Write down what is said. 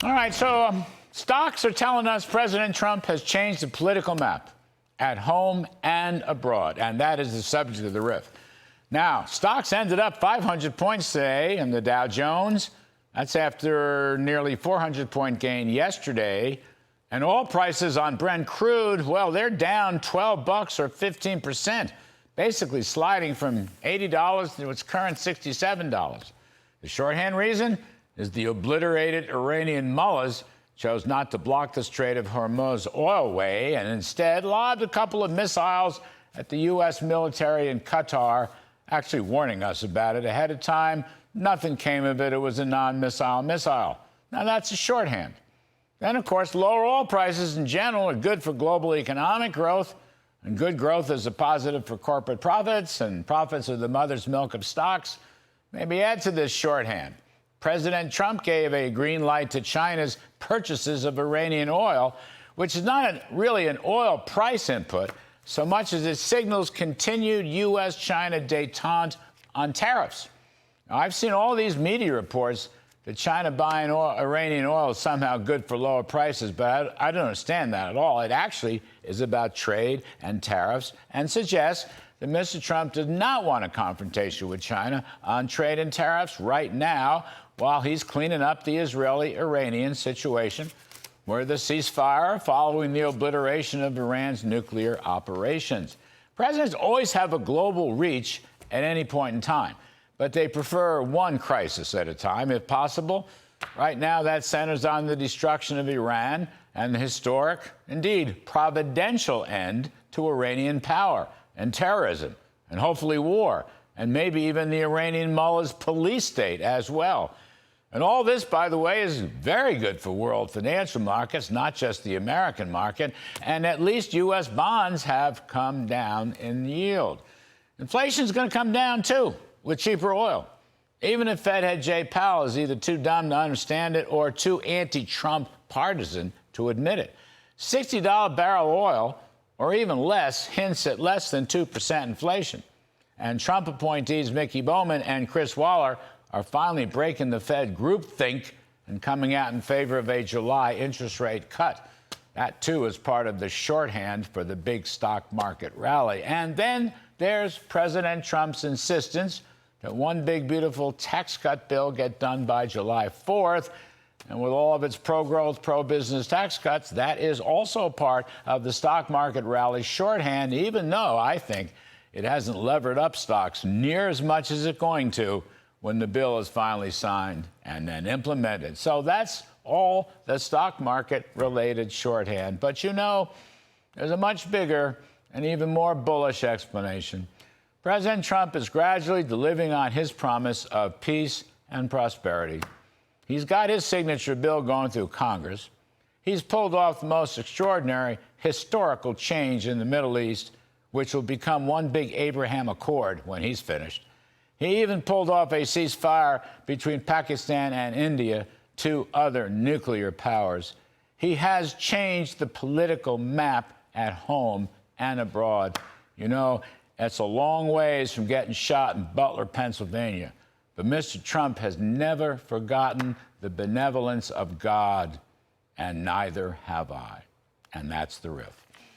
All right, so stocks are telling us President Trump has changed the political map at home and abroad, and that is the subject of the riff. Now, stocks ended up 500 points today in the Dow Jones. That's after nearly 400-point gain yesterday. And oil prices on Brent crude, well, they're down 12 bucks or 15%, basically sliding from $80 to its current $67. The shorthand reason is the obliterated Iranian mullahs chose not to block the Strait of Hormuz oilway and instead lobbed a couple of missiles at the U.S. military in Qatar, actually warning us about it ahead of time. Nothing came of it. It was a non-missile missile. Now, that's a shorthand. Then, of course, lower oil prices in general are good for global economic growth, and good growth is a positive for corporate profits, and profits are the mother's milk of stocks. Maybe add to this shorthand. President Trump gave a green light to China's purchases of Iranian oil, which is not really an oil price input so much as it signals continued U.S.-China détente on tariffs. Now, I've seen all these media reports that China buying Iranian oil is somehow good for lower prices, but I don't understand that at all. It actually is about trade and tariffs and suggests that Mr. Trump does not want a confrontation with China on trade and tariffs right now while he's cleaning up the Israeli-Iranian situation, where the ceasefire following the obliteration of Iran's nuclear operations. Presidents always have a global reach at any point in time, but they prefer one crisis at a time, if possible. Right now, that centers on the destruction of Iran and the historic, indeed providential end to Iranian power and terrorism, and hopefully war, and maybe even the Iranian mullah's police state as well. And all this, by the way, is very good for world financial markets, not just the American market, and at least U.S. bonds have come down in yield. Inflation's going to come down, too, with cheaper oil, even if Fed head Jay Powell is either too dumb to understand it or too anti-Trump partisan to admit it. $60 barrel oil, or even less, hints at less than 2% inflation. And Trump appointees Mickey Bowman and Chris Waller are finally breaking the Fed groupthink and coming out in favor of a July interest rate cut. That, too, is part of the shorthand for the big stock market rally. And then there's President Trump's insistence that one big, beautiful tax cut bill get done by July 4th. And with all of its pro-growth, pro-business tax cuts, that is also part of the stock market rally shorthand, even though I think it hasn't levered up stocks near as much as it's going to when the bill is finally signed and then implemented. So that's all the stock market-related shorthand. But you know, there's a much bigger and even more bullish explanation. President Trump is gradually delivering on his promise of peace and prosperity. He's got his signature bill going through Congress. He's pulled off the most extraordinary historical change in the Middle East, which will become one big Abraham Accord when he's finished. He even pulled off a ceasefire between Pakistan and India, two other nuclear powers. He has changed the political map at home and abroad. You know, it's a long ways from getting shot in Butler, Pennsylvania. But Mr. Trump has never forgotten the benevolence of God, and neither have I. And that's the riff.